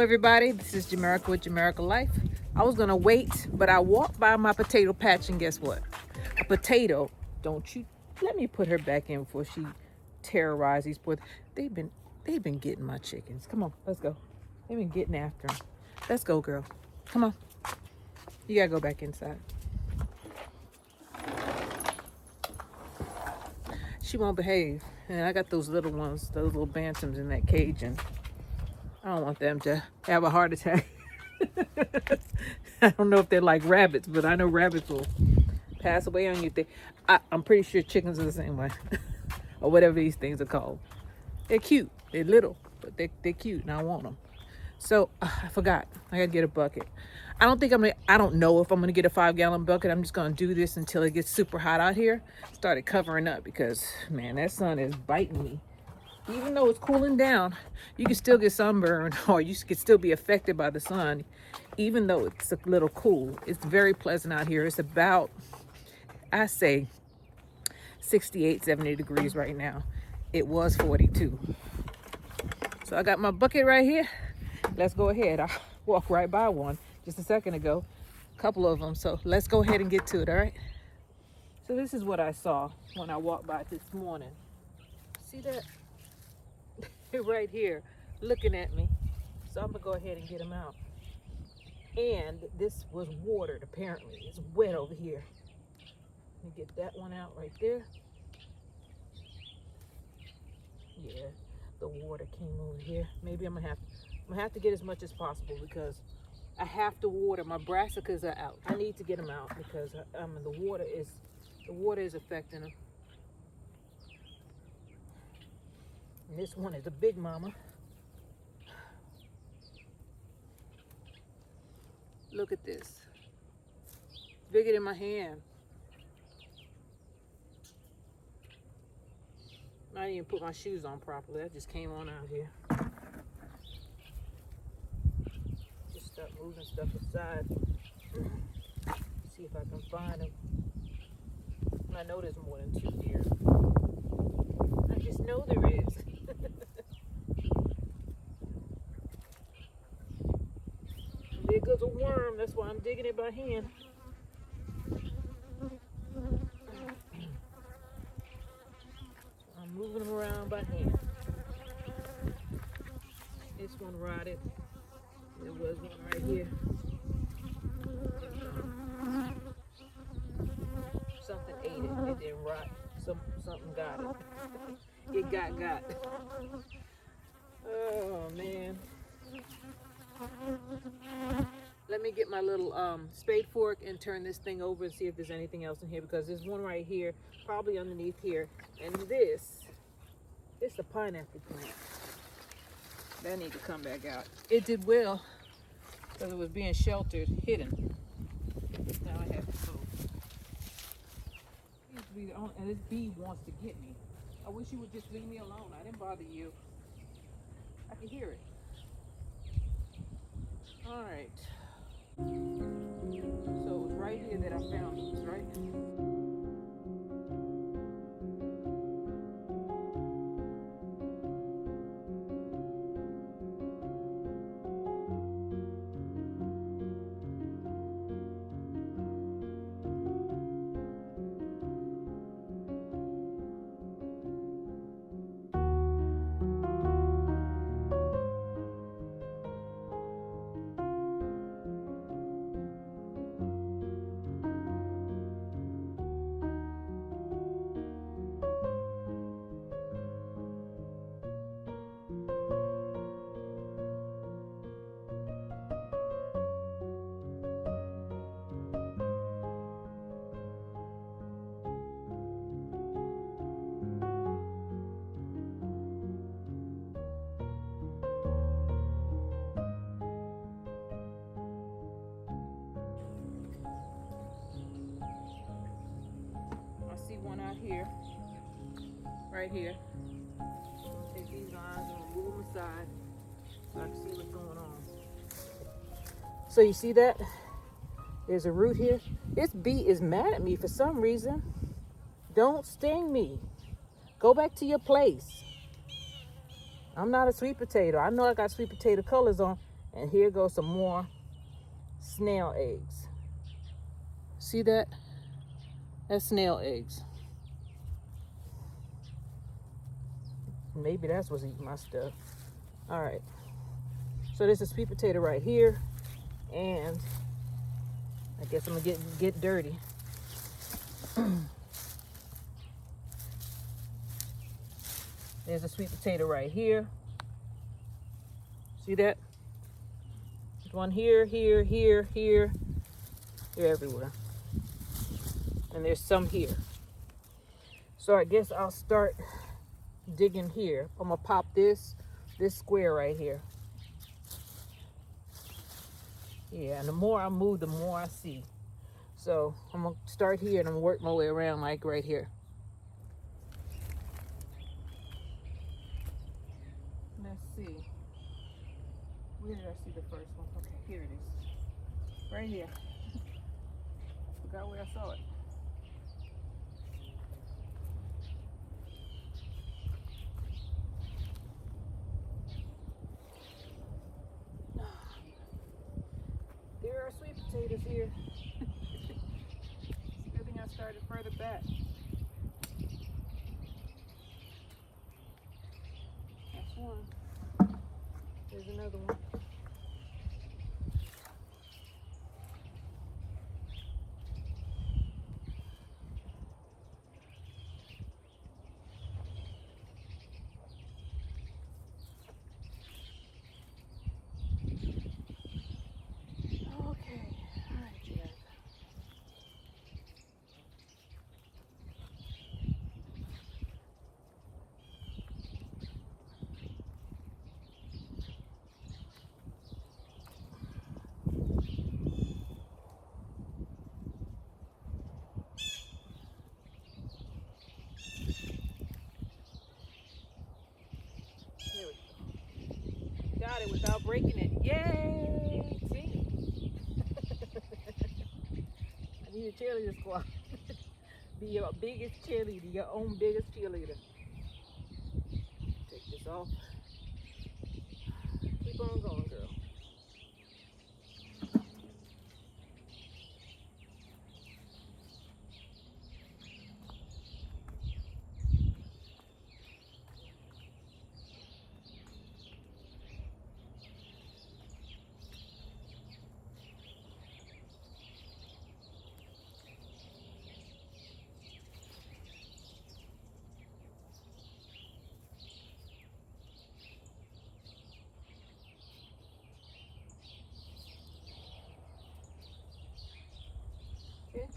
everybody, this is Jamerica with Jamerica Life. I was gonna wait, but I walked by my potato patch and guess what? A potato. Don't you let me put her back in before she terrorizes these poor. They've been getting my chickens. Come on, let's go. They've been getting after them. Let's go, girl. Come on. You gotta go back inside. She won't behave. And I got those little ones, those little bantams in that cage, and I don't want them to have a heart attack. I don't know if they're like rabbits, but I know rabbits will pass away on you. I'm pretty sure chickens are the same way. Or whatever these things are called. They're cute. They're little, but they're cute, and I want them. So I forgot. I gotta get a bucket. I don't know if I'm gonna get a 5-gallon bucket. I'm just gonna do this until it gets super hot out here. Started covering up because, man, that sun is biting me. Even though it's cooling down, you can still get sunburned, or you can still be affected by the sun, even though it's a little cool. It's very pleasant out here. It's about, I say, 68, 70 degrees right now. It was 42. So I got my bucket right here. Let's go ahead. I walked right by one just a second ago, a couple of them. So let's go ahead and get to it, all right? So this is what I saw when I walked by this morning. See that? Right here, looking at me. So I'm gonna go ahead and get them out. And this was watered, apparently. It's wet over here. Let me get that one out right there. Yeah, the water came over here. Maybe I'm gonna have to get as much as possible because I have to water. My brassicas are out. I need to get them out because the water is affecting them. And this one is a big mama. Look at this. Bigger than my hand. I didn't even put my shoes on properly. I just came on out here. Just start moving stuff aside. See if I can find them. I know there's more than 2 here. I just know there is. There goes a worm. That's why I'm digging it by hand. I'm moving them around by hand. This one rotted. There was one right here. Something ate it. It didn't rot. Something got it. It got. Oh man. Let me get my little spade fork and turn this thing over and see if there's anything else in here, because there's one right here, probably underneath here, and it's a pineapple plant. That need to come back out. It did well because it was being sheltered, hidden. Now I have to move. And this bee wants to get me. I wish you would just leave me alone. I didn't bother you. I can hear it. All right. So it was right here that I found these, right? One out here, right here. Take these lines and remove them aside so I can see what's going on. So you see that? There's a root here. This bee is mad at me for some reason. Don't sting me. Go back to your place. I'm not a sweet potato. I know I got sweet potato colors on, And here goes some more snail eggs. See that? That's snail eggs. Maybe that's what's eating my stuff. All right. So there's a sweet potato right here. And I guess I'm gonna get dirty. There's a sweet potato right here. See that? There's one here, here, here, here. They're everywhere. And there's some here. So I guess I'll start digging here. I'm gonna pop this square right here. Yeah, and the more I move, the more I see. So I'm gonna start here and I'm gonna work my way around like right here. Let's see. Where did I see the first one? Okay, here it is. Right here. Forgot where I saw it. There are sweet potatoes here. Good thing I started further back. That's one. There's another one. There we go. Got it without breaking it. Yay! Team. I need a cheerleader squad. Be your biggest cheerleader, your own biggest cheerleader. Take this off. Keep on going, girl. Okay.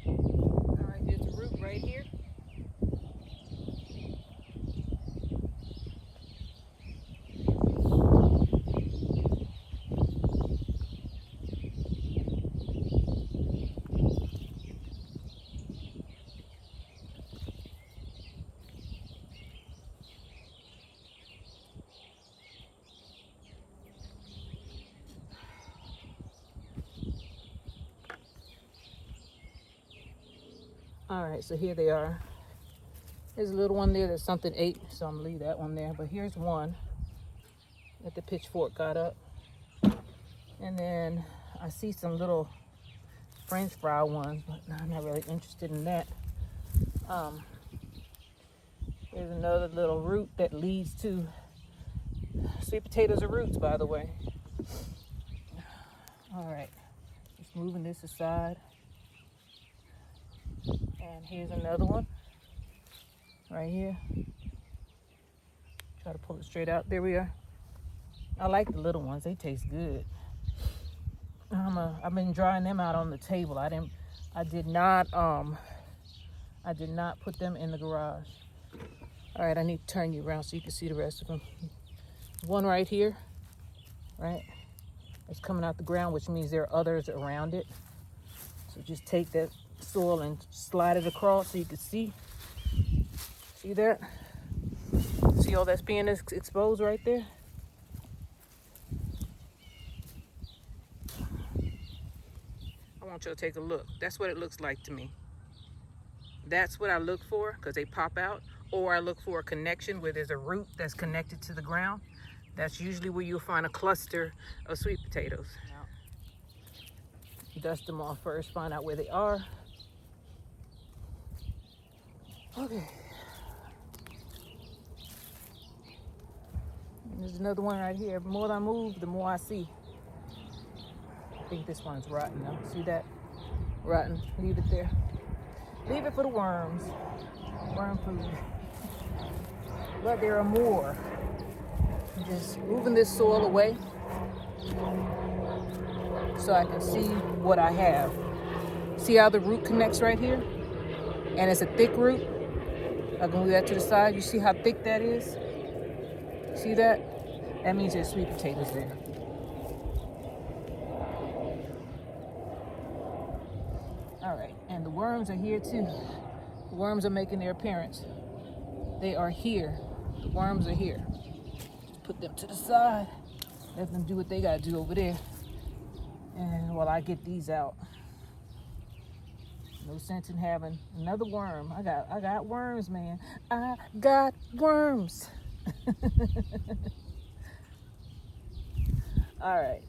All right, there's a root right here. All right, so here they are. There's a little one there that something ate, so I'm gonna leave that one there. But here's one that the pitchfork got up. And then I see some little French fry ones, but I'm not really interested in that. Here's another little root that leads to sweet potatoes are roots, by the way. All right, just moving this aside. And here's another one right here. Try to pull it straight out. There we are. I like the little ones. They taste good. I've been drying them out on the table. I did not put them in the garage. All right, I need to turn you around so you can see the rest of them. One right here, right? It's coming out the ground, which means there are others around it. So just take that soil and slide it across so you can see. See that? See all that's being exposed right there? want you to take a look. That's what it looks like to me. That's what I look for, because they pop out. Or I look for a connection where there's a root that's connected to the ground. That's usually where you'll find a cluster of sweet potatoes. Dust them off first, find out where they are. Okay. There's another one right here. The more I move, the more I see. I think this one's rotten though. See that? Rotten. Leave it there. Leave it for the worms. Worm food. But there are more. I'm just moving this soil away so I can see what I have. See how the root connects right here? And it's a thick root. I'm gonna move that to the side. You see how thick that is? See that? That means there's sweet potatoes there. All right, and the worms are here too. The worms are making their appearance. They are here. The worms are here. Just put them to the side. Let them do what they gotta do over there. And while I get these out. No sense in having another worm. I got worms, man. I got worms. All right.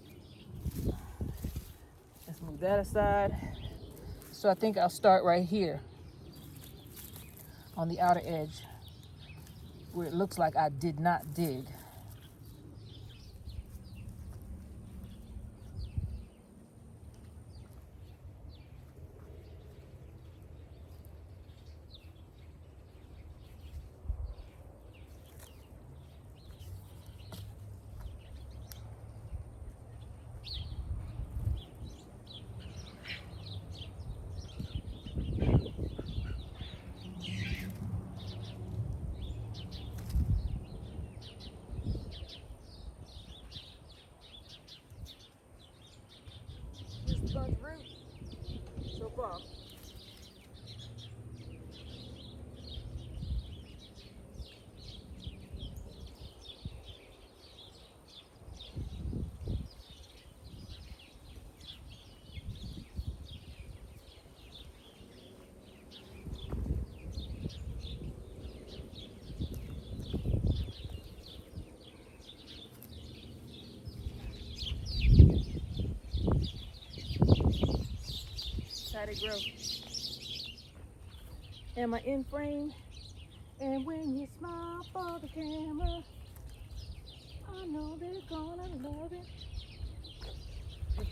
Let's move that aside. So I think I'll start right here on the outer edge where it looks like I did not dig. Bunch root so far. How they grow. Am I in frame? And when you smile for the camera, I know they're gonna love it. Hey,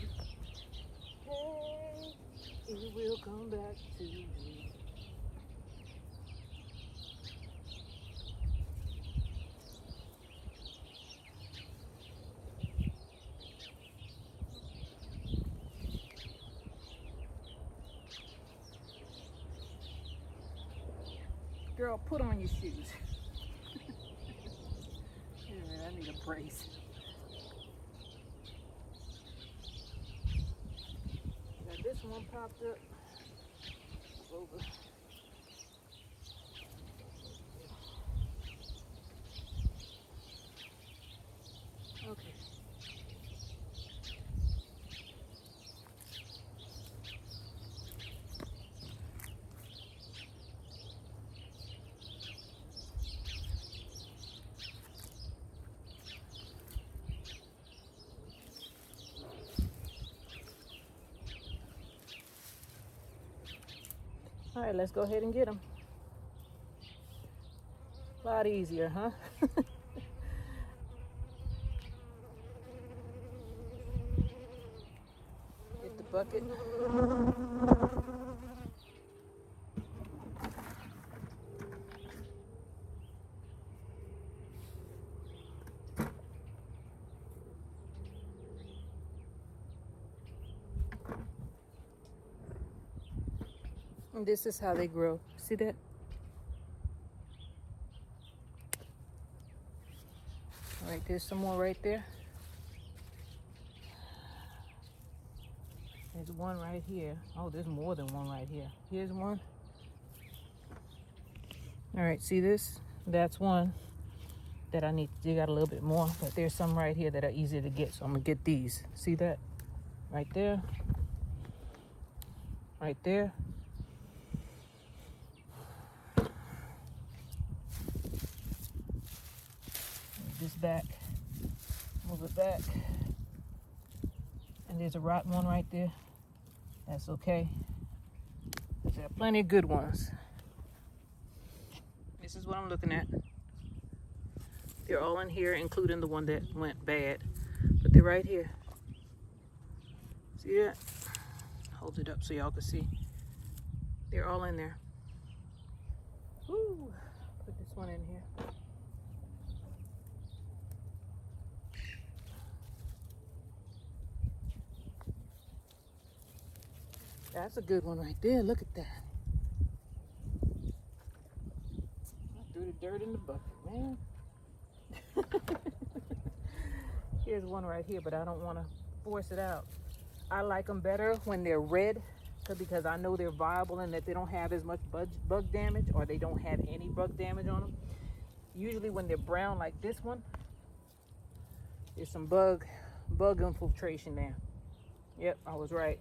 it will come back to me. Girl, put on your shoes. Yeah, I need a brace. Got this one popped up. Over. Okay. All right, let's go ahead and get them. A lot easier, huh? Get the bucket. And this is how they grow. See that? All right, there's some more right there. There's one right here. Oh, there's more than one right here. Here's one. All right, see this? That's one that I need to dig out a little bit more, but there's some right here that are easier to get, so I'm gonna get these. See that? Right there. right there. Move this back, move it back. And there's a rotten one right there. That's okay. There are plenty of good ones. This is what I'm looking at. They're all in here, including the one that went bad. But they're right here. See that? Hold it up so y'all can see. They're all in there. Woo! Put this one in here. That's a good one right there. Look at that. I threw the dirt in the bucket, man. Here's one right here, but I don't want to force it out. I like them better when they're red because I know they're viable and that they don't have as much bug damage, or they don't have any bug damage on them. Usually when they're brown like this one, there's some bug infiltration there. Yep, I was right.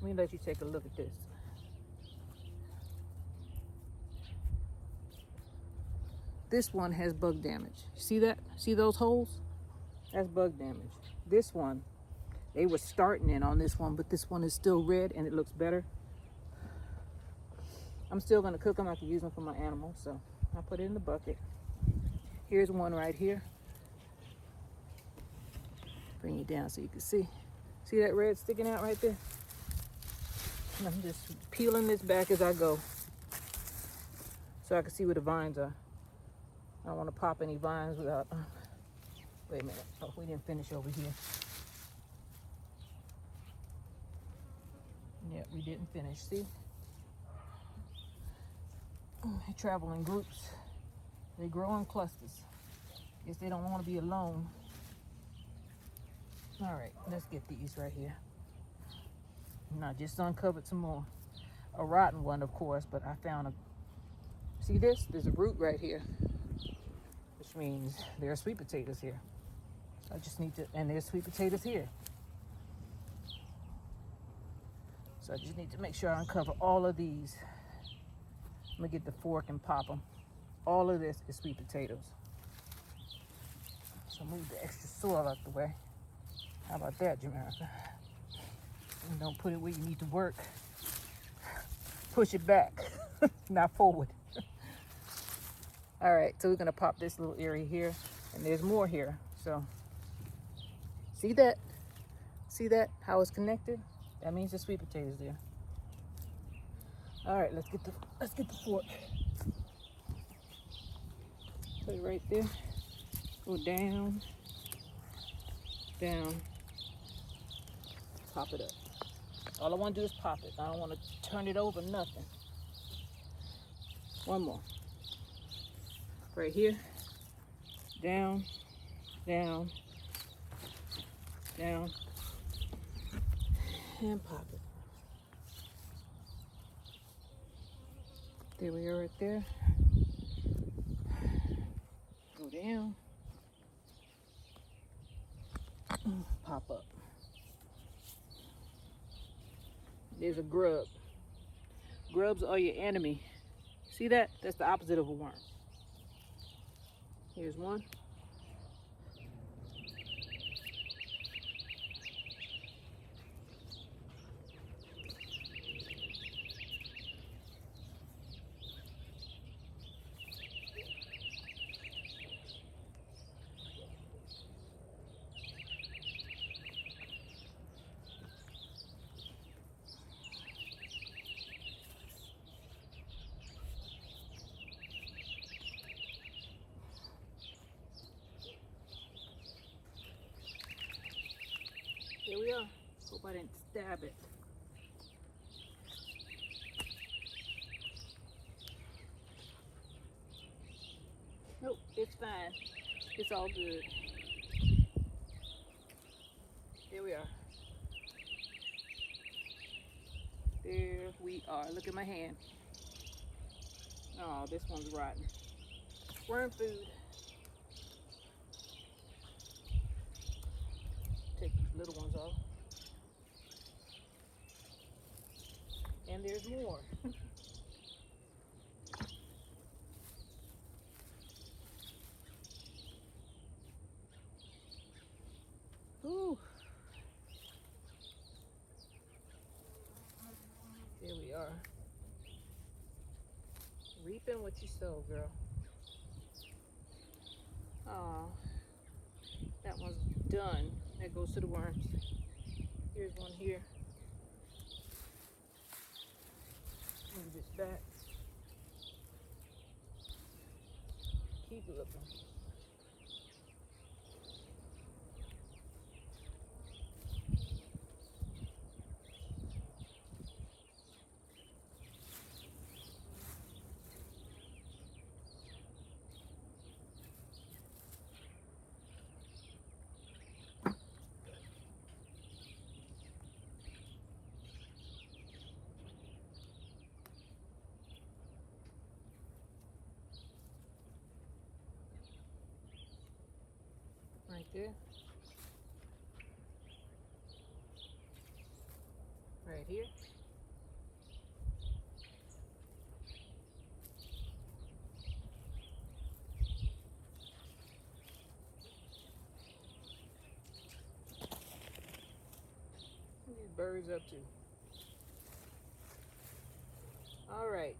Let me let you take a look at this. This one has bug damage. See that? See those holes? That's bug damage. This one, they were starting in on this one, but this one is still red and it looks better. I'm still gonna cook them. I can use them for my animals, so I put it in the bucket. Here's one right here. Bring it down so you can see. See that red sticking out right there? And I'm just peeling this back as I go so I can see where the vines are. I don't want to pop any vines without... wait a minute. Oh, we didn't finish over here. Yeah, we didn't finish. See? They travel in groups. They grow in clusters. Guess they don't want to be alone. All right, let's get these right here. And I just uncovered some more. A rotten one, of course, but I found a... See this? There's a root right here, which means there are sweet potatoes here. I just need to... And there's sweet potatoes here. So I just need to make sure I uncover all of these. I'm gonna get the fork and pop them. All of this is sweet potatoes. So move the extra soil out the way. How about that, Jamaica? And don't put it where you need to work. Push it back, not forward. All right, so we're gonna pop this little area here, and there's more here. So, see that? See that? How it's connected? That means the sweet potatoes there. All right, let's get the fork. Put it right there. Go down, down. Pop it up. All I want to do is pop it. I don't want to turn it over, nothing. One more. Right here. Down, down, down, and pop it. There we are right there. Go down. Pop up. There's a grub. Grubs are your enemy. See that? That's the opposite of a worm. Here's one. Here we are. Hope I didn't stab it. Nope, it's fine. It's all good. There we are. There we are. Look at my hand. Oh, this one's rotten. Worm food. Take these little ones off. And there's more. Ooh. There we are. Reaping what you sow, girl. Oh, that one's done. That goes to the worms. Here's one here. Move this back. Keep looking. Right there. Right here. What are these birds up to? All right.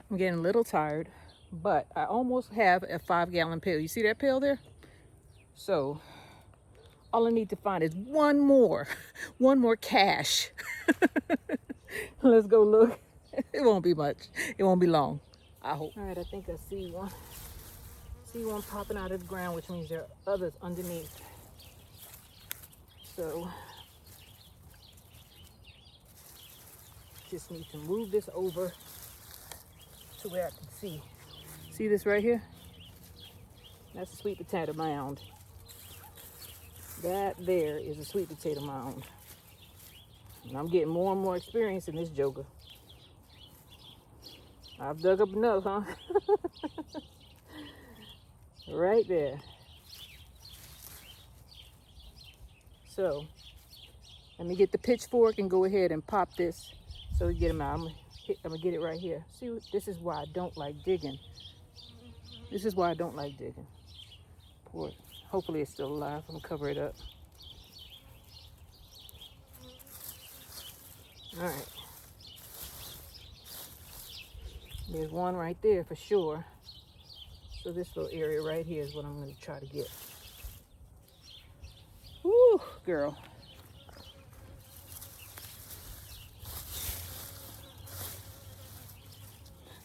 I'm getting a little tired, but I almost have a 5-gallon pail. You see that pail there? So all I need to find is one more cache. Let's go look. It won't be much. It won't be long, I hope. All right, I think I see one. See one popping out of the ground, which means there are others underneath. So just need to move this over to where I can see. See this right here? That's a sweet potato mound. That there is a sweet potato mound. And I'm getting more and more experience in this joker. I've dug up enough, huh? Right there. So let me get the pitchfork and go ahead and pop this so we get them out. I'm gonna get it right here. See, this is why I don't like digging. This is why I don't like digging. Poor. Hopefully it's still alive. I'm gonna cover it up. All right. There's one right there for sure. So this little area right here is what I'm gonna try to get. Woo, girl.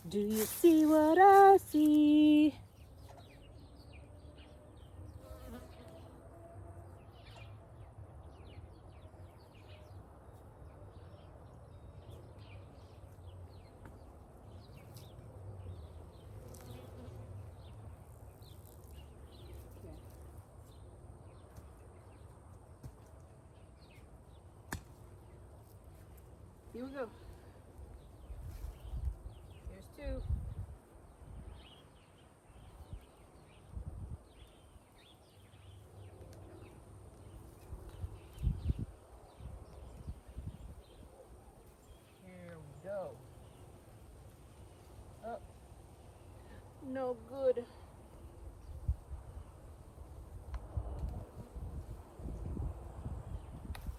Do you see what I see? Okay. Here we go. Here's two. Here we go. Oh, no good.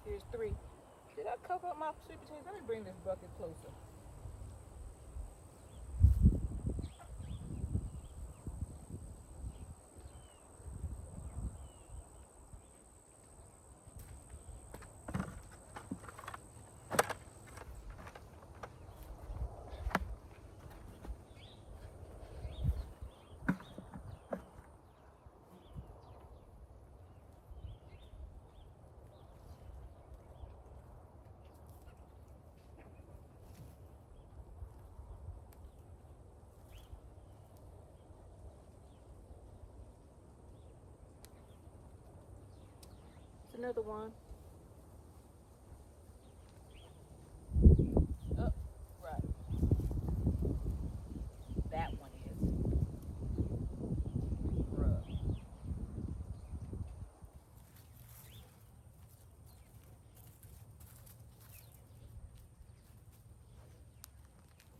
Here's three. Did I cover up my sweet potatoes? Let me bring this bucket closer. It's another one. Oh, right. That one is. Bruh.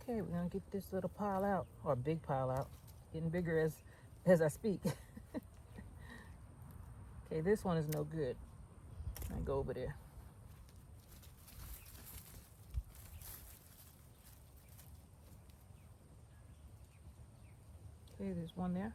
Okay, we're gonna get this little pile out, or big pile out, getting bigger as I speak. Okay, this one is no good. I go over there. Okay, there's one there.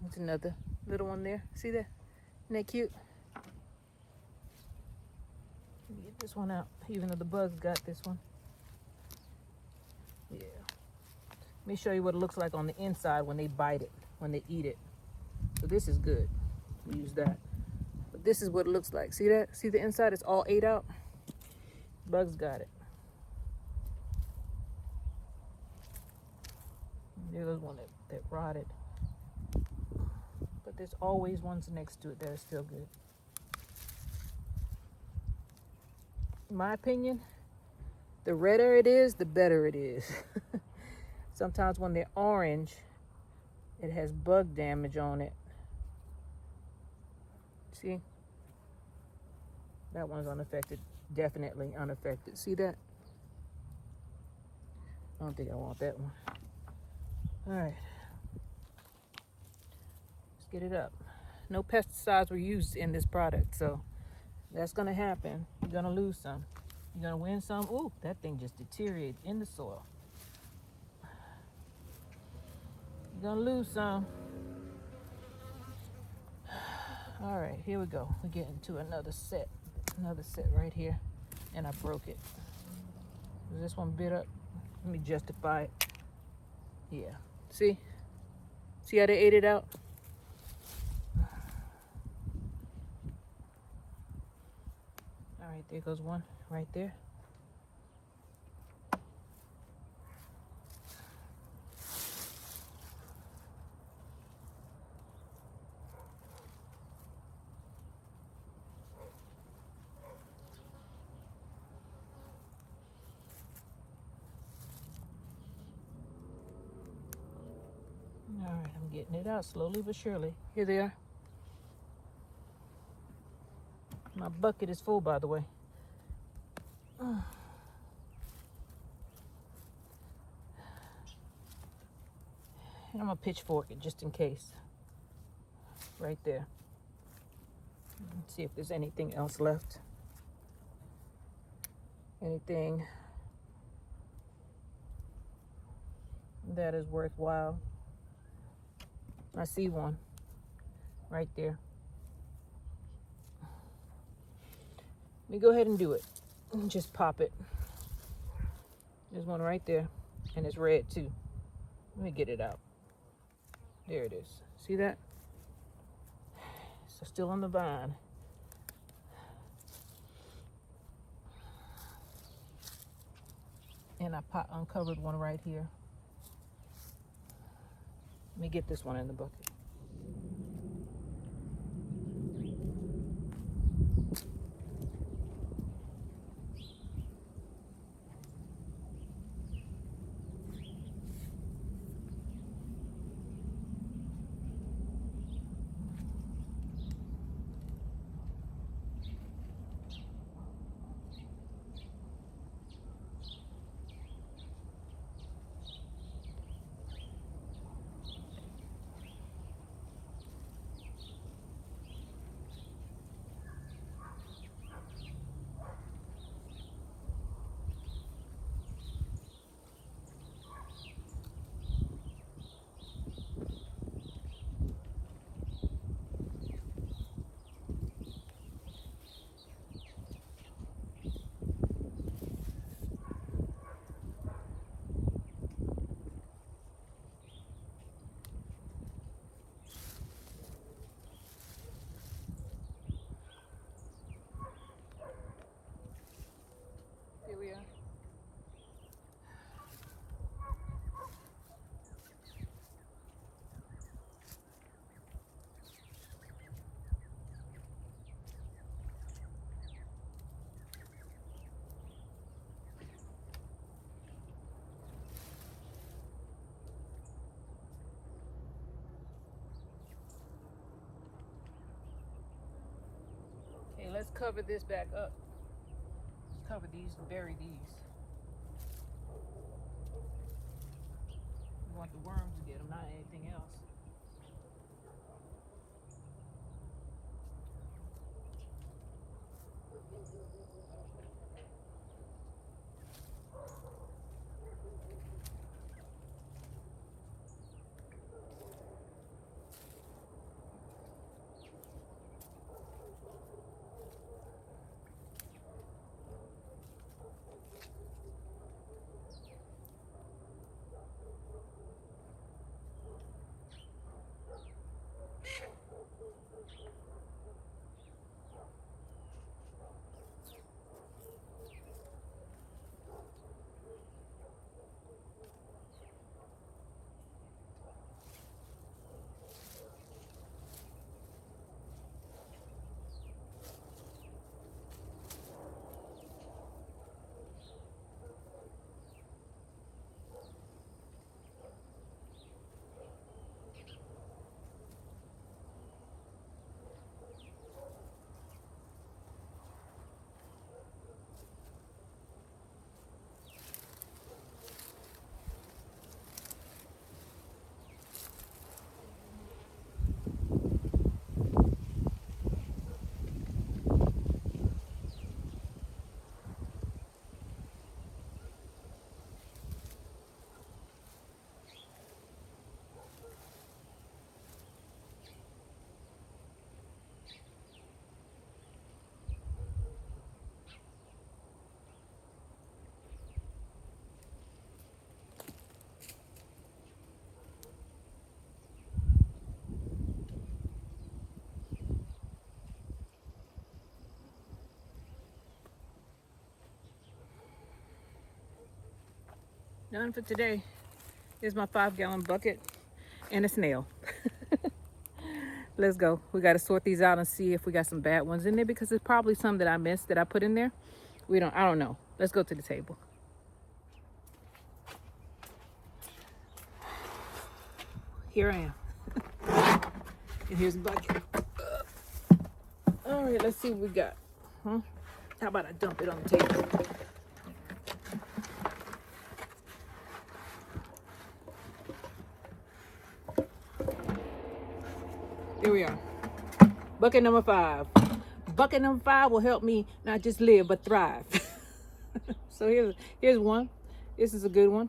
There's another little one there. See that? Isn't that cute? Let me get this one out, even though the bugs got this one. Yeah. Let me show you what it looks like on the inside when they bite it, when they eat it. So this is good. We use that. But this is what it looks like. See that? See the inside? It's all ate out. Bugs got it. There was one that rotted. But there's always ones next to it that are still good. In my opinion, the redder it is, the better it is. Sometimes when they're orange, it has bug damage on it. See? That one's unaffected. Definitely unaffected. See that? I don't think I want that one. All right. Let's get it up. No pesticides were used in this product, so that's gonna happen. You're gonna lose some. You're gonna win some. Ooh, that thing just deteriorated in the soil. You're gonna lose some. All right, here we go. We're getting to another set right here, and I broke it. Was this one bit up? Let me justify it. Yeah, see how they ate it out? All right, there goes one right there. All right, I'm getting it out slowly but surely. Here they are. My bucket is full, by the way. And I'm gonna pitchfork it just in case. Right there. Let's see if there's anything else left. Anything that is worthwhile. I see one right there. Let me go ahead and do it. Just pop it. There's one right there, and it's red too. Let me get it out. There it is. See that? So still on the vine. And I uncovered one right here. Let me get this one in the bucket. cover this back up. Let's cover these and bury these. We want the worms to get them, not anything else. Done for today. Here's my 5-gallon bucket and a snail. Let's go. We got to sort these out and see if we got some bad ones in there, because there's probably some that I missed that I put in there. I don't know. Let's go to the table. Here I am. And here's the bucket. All right, let's see what we got. How about I dump it on the table? Here we are. Bucket number 5. Bucket number 5 will help me not just live, but thrive. So here's one. This is a good one.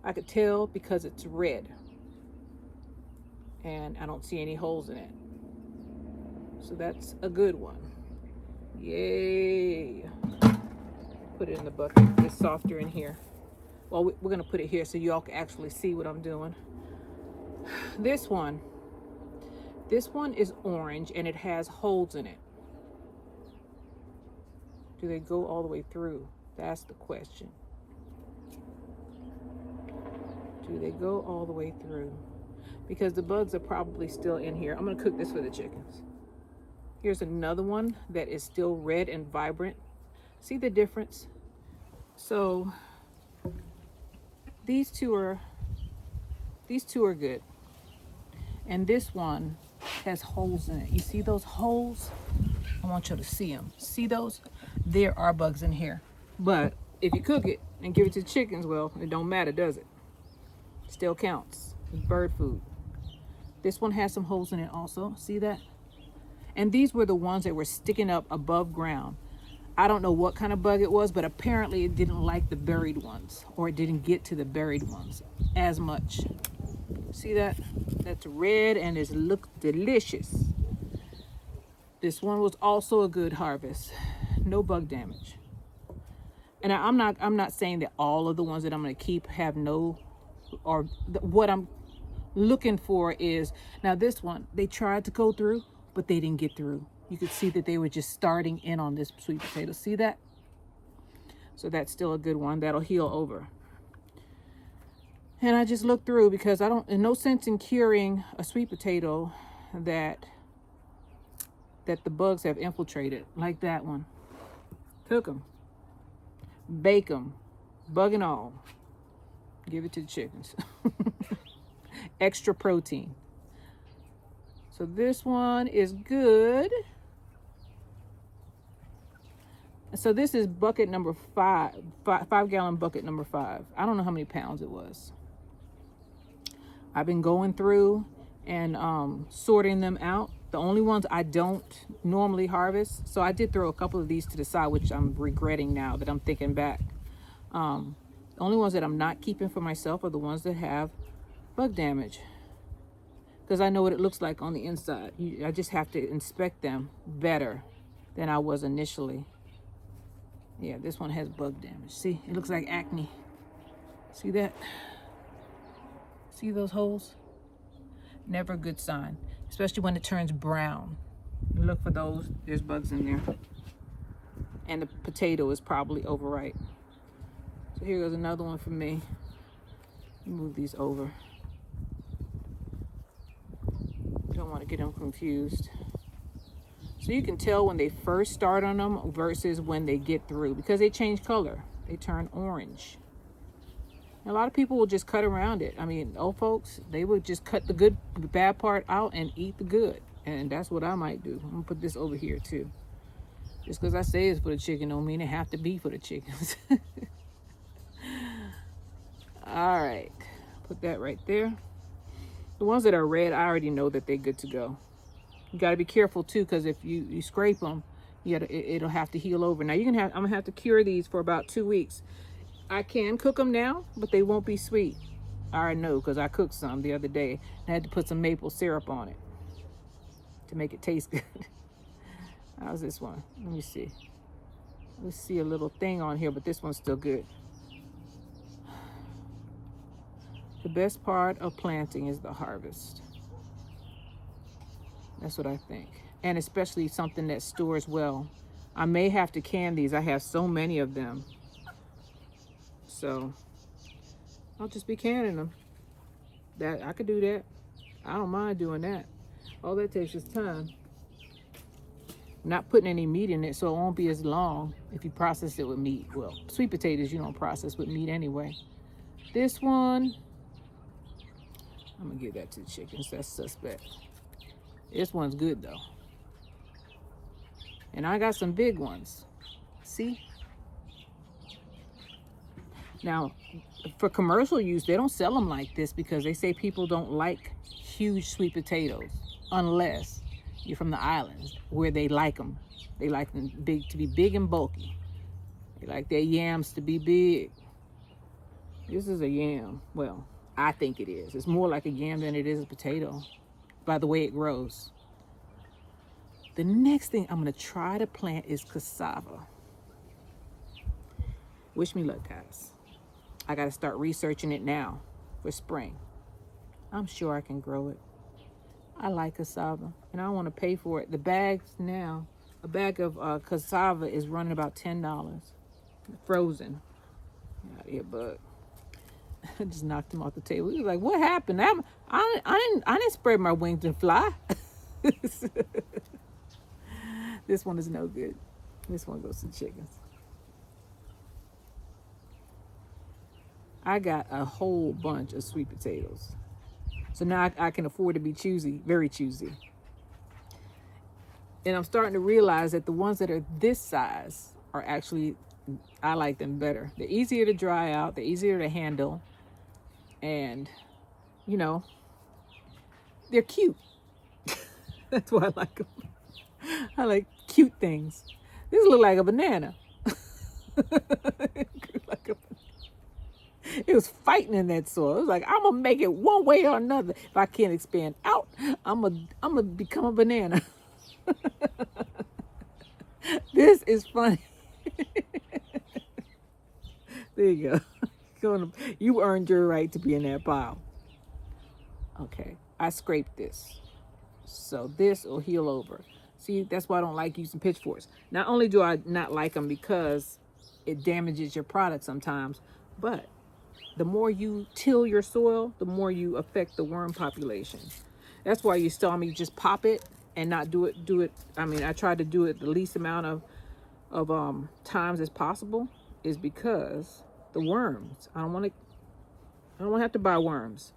I could tell because it's red. And I don't see any holes in it. So that's a good one. Yay. Put it in the bucket. It's softer in here. Well, we're going to put it here so y'all can actually see what I'm doing. This one is orange and it has holes in it. Do they go all the way through? That's the question. Do they go all the way through? Because the bugs are probably still in here. I'm going to cook this for the chickens. Here's another one that is still red and vibrant. See the difference? So these two are good. And this one has holes in it. You see those holes? I want you to see them. See those? There are bugs in here. But if you cook it and give it to the chickens, well, it don't matter, does it? Still counts. It's bird food. This one has some holes in it also. See that? And these were the ones that were sticking up above ground. I don't know what kind of bug it was, but apparently it didn't like the buried ones, or it didn't get to the buried ones as much. See that? That's red and it looks delicious. This one was also a good harvest. No bug damage. And I'm not saying that all of the ones that I'm going to keep have no, or what I'm looking for is, now this one, they tried to go through, but they didn't get through. You could see that they were just starting in on this sweet potato. See that? So that's still a good one. That'll heal over. And I just looked through because there's no sense in curing a sweet potato that the bugs have infiltrated, like that one. Cook them, bake them, bug and all. Give it to the chickens. Extra protein. So this one is good. So this is bucket number 5 gallon bucket number 5. I don't know how many pounds it was. I've been going through and sorting them out. The only ones I don't normally harvest. So I did throw a couple of these to the side, which I'm regretting now that I'm thinking back. The only ones that I'm not keeping for myself are the ones that have bug damage, because I know what it looks like on the inside. I just have to inspect them better than I was initially. Yeah, this one has bug damage. See, it looks like acne. See that? See those holes? Never a good sign, especially when it turns brown. You look for those, there's bugs in there. And the potato is probably overripe. So here goes another one for me. Move these over. Don't want to get them confused. So you can tell when they first start on them versus when they get through, because they change color. They turn orange. And a lot of people will just cut around it. I mean, old folks, they would just cut the bad part out and eat the good. And that's what I might do. I'm gonna put this over here too. Just because I say it's for the chicken don't mean it have to be for the chickens. All right, put that right there. The ones that are red, I already know that they're good to go. You got to be careful too, because if you scrape them, it'll have to heal over. Now I'm gonna have to cure these for about 2 weeks. I can cook them now, but they won't be sweet. I already know, because I cooked some the other day. I had to put some maple syrup on it to make it taste good. How's this one? Let me see. Let's see a little thing on here, but this one's still good. The best part of planting is the harvest. That's what I think. And especially something that stores well. I may have to can these. I have so many of them. So I'll just be canning them. That I could do that. I don't mind doing that. All that takes is time. I'm not putting any meat in it, so it won't be as long if you process it with meat. Well, sweet potatoes you don't process with meat anyway. This one, I'm gonna give that to the chickens. That's suspect. This one's good though. And I got some big ones. See? Now, for commercial use, they don't sell them like this because they say people don't like huge sweet potatoes unless you're from the islands where they like them. They like them to be big and bulky. They like their yams to be big. This is a yam. Well, I think it is. It's more like a yam than it is a potato by the way it grows. The next thing I'm going to try to plant is cassava. Wish me luck, guys. I got to start researching it now for spring. I'm sure I can grow it. I like cassava, and I want to pay for it. The bags now, a bag of cassava is running about $10, frozen. Out here, bug. I just knocked him off the table. He was like, "What happened? I didn't spread my wings and fly." This one is no good. This one goes to chickens. I got a whole bunch of sweet potatoes. So now I can afford to be choosy, very choosy. And I'm starting to realize that the ones that are this size are actually, I like them better. They're easier to dry out. They're easier to handle. And, you know, they're cute. That's why I like them. I like cute things. This look like a banana. It was fighting in that soil. It was like, I'm gonna make it one way or another. If I can't expand out, I'm gonna become a banana. This is funny. There you go. You earned your right to be in that pile. Okay, I scraped this, so this will heal over. See, that's why I don't like using pitchforks. Not only do I not like them because it damages your product sometimes, but the more you till your soil, the more you affect the worm population. That's why you saw me just pop it and not do it. I mean, I tried to do it the least amount of times as possible, is because the worms. I don't want to have to buy worms.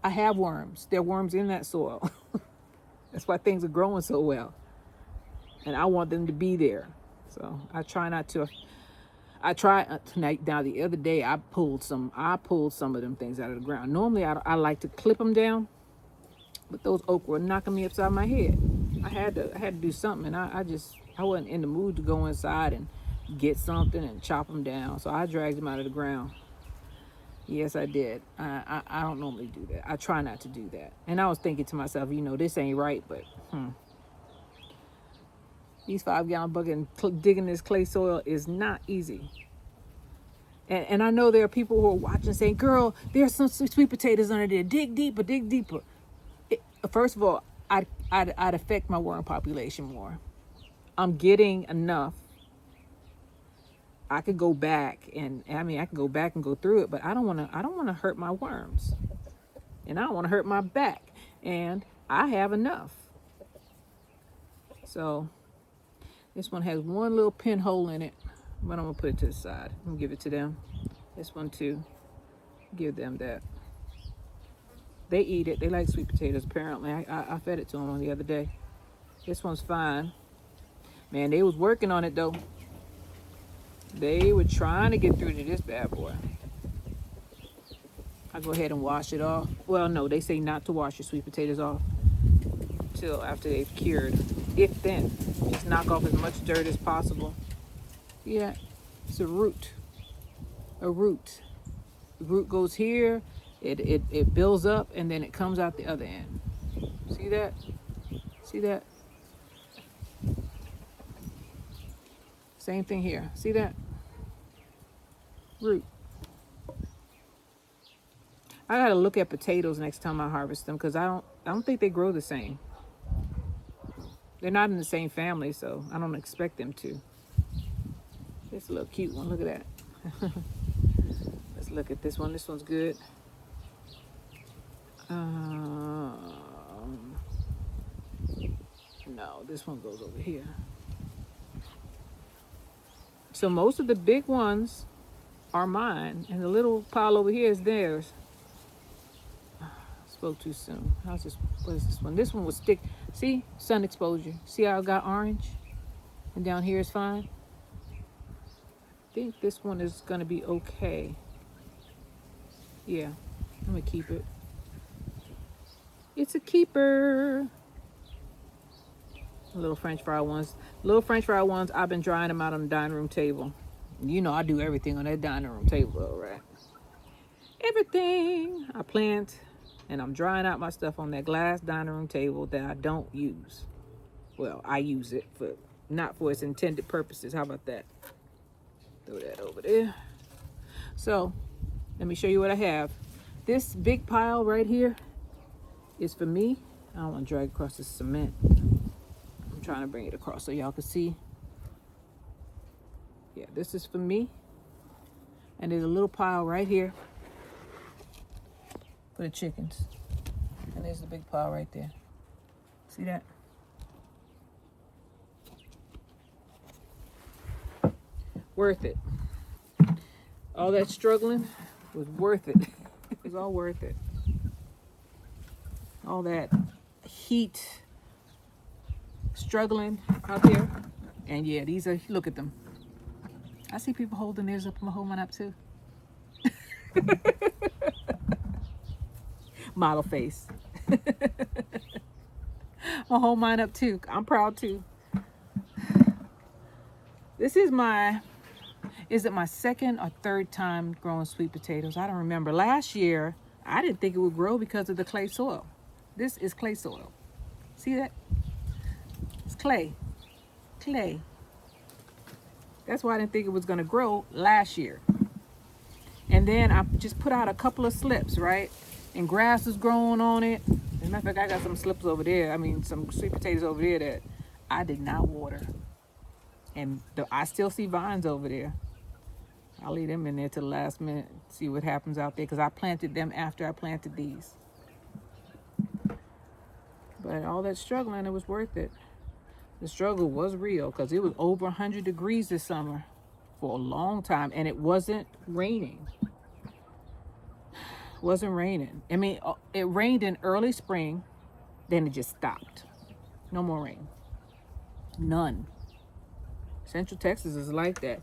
I have worms. There are worms in that soil. That's why things are growing so well. And I want them to be there. So I try not to. I try tonight. Now the other day I pulled some of them things out of the ground. Normally I like to clip them down, but those okra were knocking me upside my head. I had to do something, and I wasn't in the mood to go inside and get something and chop them down. So I dragged them out of the ground. Yes, I did. I don't normally do that. I try not to do that. And I was thinking to myself, this ain't right, but these 5-gallon bucket and digging this clay soil is not easy. And I know there are people who are watching saying, girl, there's some sweet potatoes under there. Dig deeper, dig deeper. First of all, I'd affect my worm population more. I'm getting enough. I could go back I could go back and go through it, but I don't want to hurt my worms. And I don't want to hurt my back. And I have enough. So this one has one little pinhole in it, but I'm going to put it to the side. I'm going to give it to them. This one too. Give them that. They eat it. They like sweet potatoes, apparently. I fed it to them on the other day. This one's fine. Man, they was working on it, though. They were trying to get through to this bad boy. I go ahead and wash it off. Well, no, they say not to wash your sweet potatoes off till after they've cured. If then, just knock off as much dirt as possible. Yeah, it's a root. A root. The root goes here. It builds up and then it comes out the other end. See that? See that? Same thing here. See that? Root. I gotta look at potatoes next time I harvest them because I don't think they grow the same. They're not in the same family, so I don't expect them to. It's a little cute one. Look at that. Let's look at this one. This one's good. No, this one goes over here. So most of the big ones are mine, and the little pile over here is theirs. Spoke too soon. How's this? What is this one? This one will stick. See, sun exposure. See how I got orange, and down here is fine. I think this one is gonna be okay. Yeah, I'm gonna keep it. It's a keeper. Little French fry ones. I've been drying them out on the dining room table. I do everything on that dining room table, all right? Everything. I plant, and I'm drying out my stuff on that glass dining room table that I don't use. Well, I use it, but not for its intended purposes. How about that? Throw that over there. So, let me show you what I have. This big pile right here is for me. I don't want to drag across the cement. I'm trying to bring it across so y'all can see. Yeah, this is for me. And there's a little pile right here for the chickens. And there's the big pile right there. See that? Worth it. All that struggling was worth it. It was all worth it. All that heat, struggling out there. And yeah, these are, look at them. I see people holding theirs up. I'm gonna hold mine up too. Model face. I'm gonna hold mine up too. I'm proud too. This is is it my second or third time growing sweet potatoes? I don't remember. Last year, I didn't think it would grow because of the clay soil. This is clay soil. See that? It's clay. Clay. That's why I didn't think it was going to grow last year. And then I just put out a couple of slips, right? And grass is growing on it. As a matter of fact, I got some slips over there. I mean, some sweet potatoes over there that I did not water. And I still see vines over there. I'll leave them in there till the last minute, see what happens out there, because I planted them after I planted these. But all that struggling, it was worth it. The struggle was real because it was over 100 degrees this summer for a long time, and it wasn't raining. It wasn't raining. I mean, it rained in early spring, then it just stopped. No more rain. None. Central Texas is like that.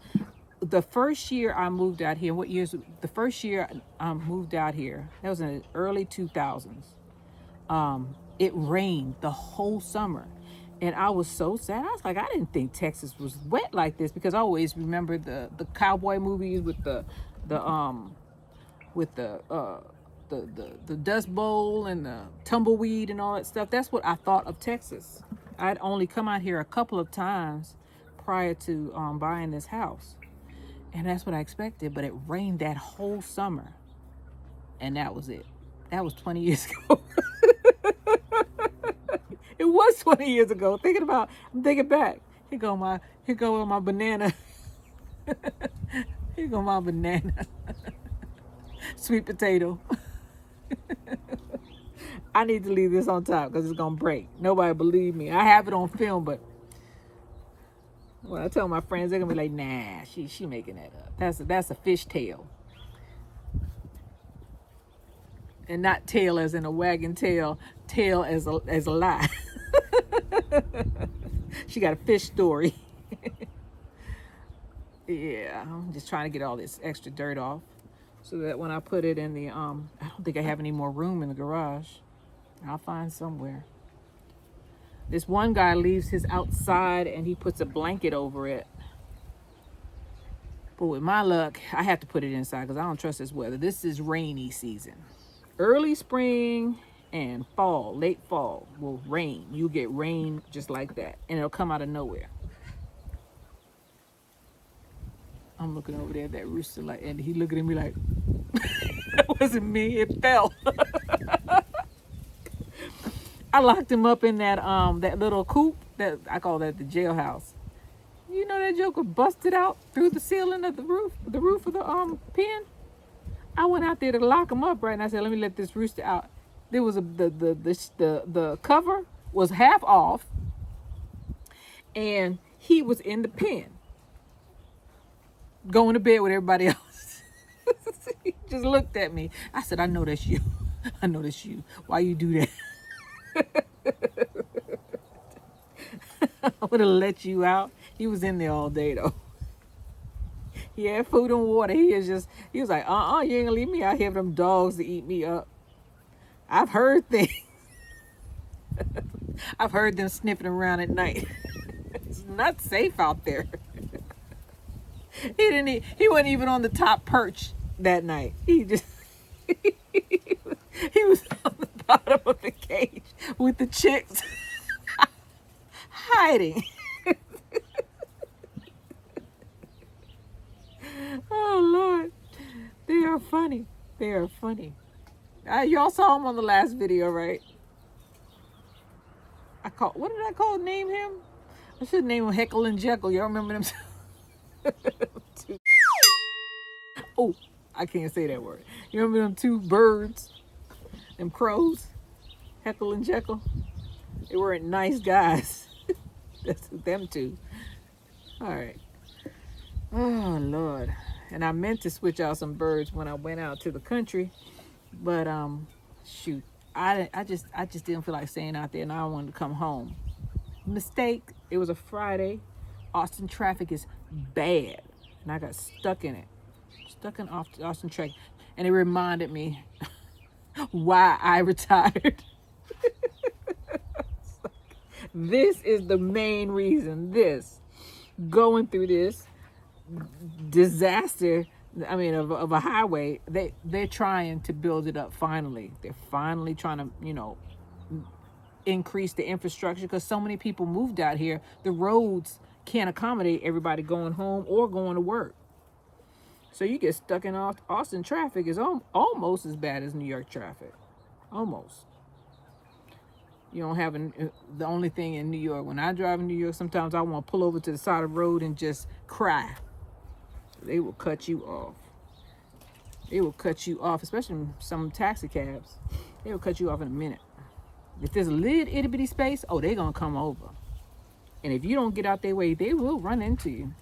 The first year I moved out here, what years? The first year I moved out here, that was in the early 2000s. It rained the whole summer. And I was so sad. I was like, I didn't think Texas was wet like this, because I always remember the cowboy movies with the with the Dust Bowl and the tumbleweed and all that stuff. That's what I thought of Texas. I'd only come out here a couple of times prior to buying this house, and that's what I expected. But it rained that whole summer, and that was it. That was 20 years ago. It was 20 years ago. I'm thinking back. Here go my banana. Here go my banana. Sweet potato. I need to leave this on top because it's gonna break. Nobody believe me. I have it on film, but when I tell my friends, they're gonna be like, "Nah, she making that up. That's a fish tail, and not tail as in a wagging tail. Tail as a lie." She got a fish story. Yeah, I'm just trying to get all this extra dirt off, so that when I put it in the I don't think I have any more room in the garage. I'll find somewhere. This one guy leaves his outside and he puts a blanket over it. But with my luck, I have to put it inside because I don't trust this weather. This is rainy season. Early spring and fall, late fall will rain. You get rain just like that, and it'll come out of nowhere. I'm looking over there at that rooster, like, and he looking at me like, that wasn't me, it fell. I locked him up in that little coop that I call that the jailhouse. You know that joker busted out through the ceiling of the roof of the pen. I went out there to lock him up, right, and I said, let me let this rooster out. There was the cover was half off, and he was in the pen, going to bed with everybody else. He just looked at me. I said, I know that's you. I know that's you. Why you do that? I would have let you out. He was in there all day though. He had food and water. He was like, you ain't gonna leave me out here for them dogs to eat me up. I've heard things. I've heard them sniffing around at night. It's not safe out there. He wasn't even on the top perch that night. He was on the bottom of the cage with the chicks hiding. Oh Lord, they are funny. They are funny. Y'all saw him on the last video, right? What did I name him? I should name him Heckle and Jekyll. Y'all remember them? Oh, I can't say that word. You remember them two birds? Them crows? Heckle and Jekyll? They weren't nice guys. That's them two. All right. Oh Lord. And I meant to switch out some birds when I went out to the country, but shoot, I just didn't feel like staying out there, and I wanted to come home. Mistake. It was a Friday. Austin traffic is bad, and I got stuck in it. Stuck in Austin traffic, and it reminded me why I retired. This is the main reason. Going through this disaster, of a highway, they're trying to build it up finally. They're finally trying to, increase the infrastructure, because so many people moved out here. The roads can't accommodate everybody going home or going to work. So you get stuck in Austin traffic is almost as bad as New York traffic. Almost. You don't have the only thing in New York. When I drive in New York, sometimes I want to pull over to the side of the road and just cry. They will cut you off. They will cut you off, especially some taxi cabs. They will cut you off in a minute. If there's a little itty bitty space, they're gonna come over. And if you don't get out their way, they will run into you.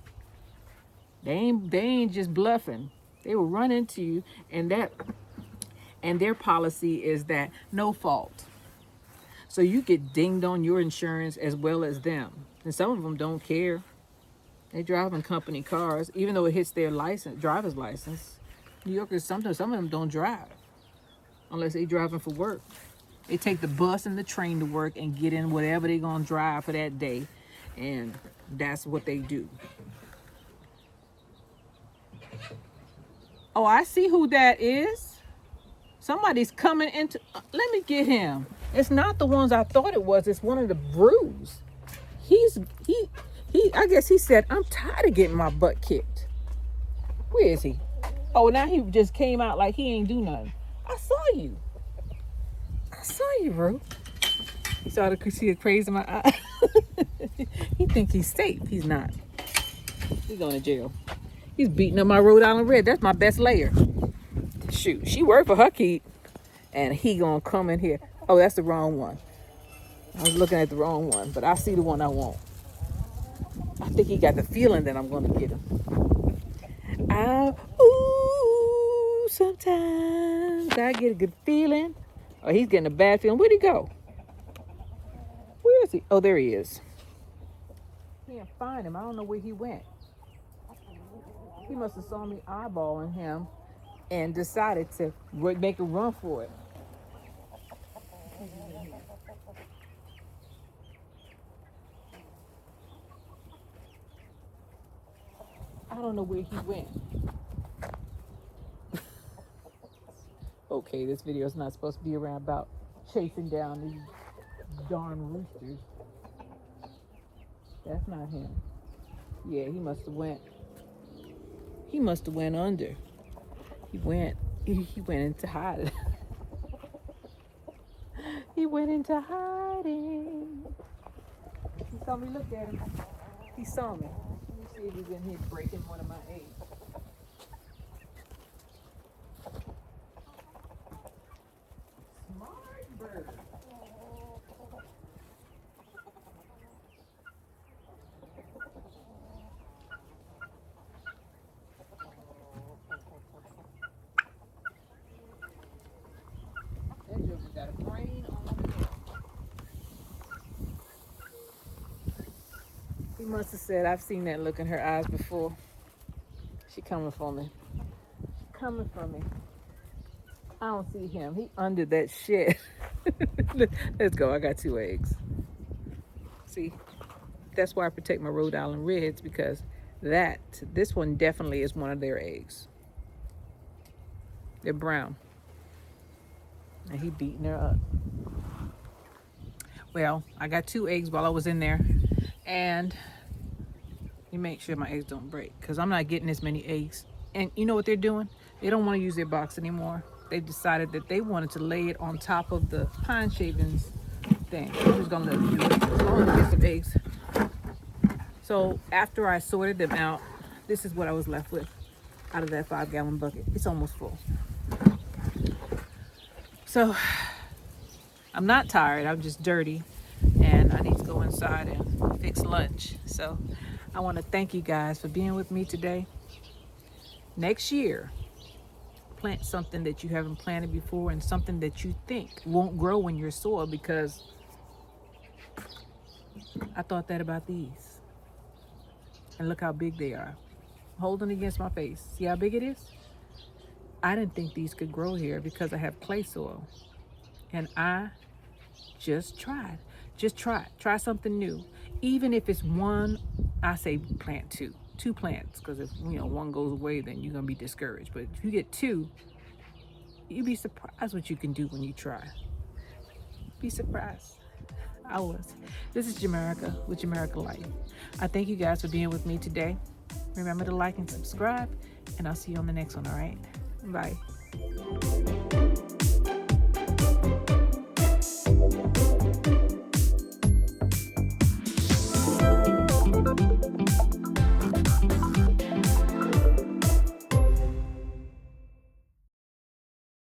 They ain't just bluffing. They will run into you, and their policy is that no fault. So you get dinged on your insurance as well as them. And some of them don't care. They drive in company cars, even though it hits their license, driver's license. New Yorkers, sometimes some of them don't drive unless they driving for work. They take the bus and the train to work and get in whatever they're gonna drive for that day, and that's what they do. Oh, I see who that is. Somebody's coming into. Let me get him. It's not the ones I thought it was. It's one of the brews. He. I guess he said, "I'm tired of getting my butt kicked." Where is he? Oh, now he just came out like he ain't do nothing. I saw you. Rue. You saw the craze in my eye. He think he's safe. He's not. He's going to jail. He's beating up my Rhode Island Red. That's my best layer. Shoot, she worked for her keep, and he gonna come in here. Oh, that's the wrong one. I was looking at the wrong one, but I see the one I want. I think he got the feeling that I'm gonna get him. Sometimes I get a good feeling. Oh, he's getting a bad feeling. Where'd he go? Where is he? Oh, there he is. Can't find him. I don't know where he went. He must have saw me eyeballing him and decided to make a run for it. I don't know where he went. Okay, this video is not supposed to be around about chasing down these darn roosters. That's not him. Yeah, he must have went. He must have went under. He went into hiding. He went into hiding. He saw me look at him. He saw me. Let me see if he's in here breaking one of my eggs. Smart bird. That joker got a brain on it. He must have said, I've seen that look in her eyes before. She coming for me. She coming for me. I don't see him. He under that shit. Let's go. I got 2 eggs. See, that's why I protect my Rhode Island Reds, because this one definitely is one of their eggs. They're brown. And he beating her up. Well, I got 2 eggs while I was in there. And you make sure my eggs don't break, because I'm not getting as many eggs. And you know what they're doing? They don't want to use their box anymore. They decided that they wanted to lay it on top of the pine shavings thing. I'm just gonna let them do it as long as I get some eggs. So after I sorted them out, this is what I was left with out of that 5-gallon bucket. It's almost full. So I'm not tired. I'm just dirty, and I need to go inside and fix lunch. So I want to thank you guys for being with me today. Next year, plant something that you haven't planted before, and something that you think won't grow in your soil, because I thought that about these. And look how big they are. Holding against my face. See how big it is? I didn't think these could grow here because I have clay soil. And I just tried. Just try. Try something new. Even if it's one, I say plant 2. 2 plants, because if one goes away, then you're gonna be discouraged. But if you get 2, you'd be surprised what you can do when you try. Be surprised. I was. This is Jamerica with Jamerica Life. I thank you guys for being with me today. Remember to like and subscribe, and I'll see you on the next one. All right, bye.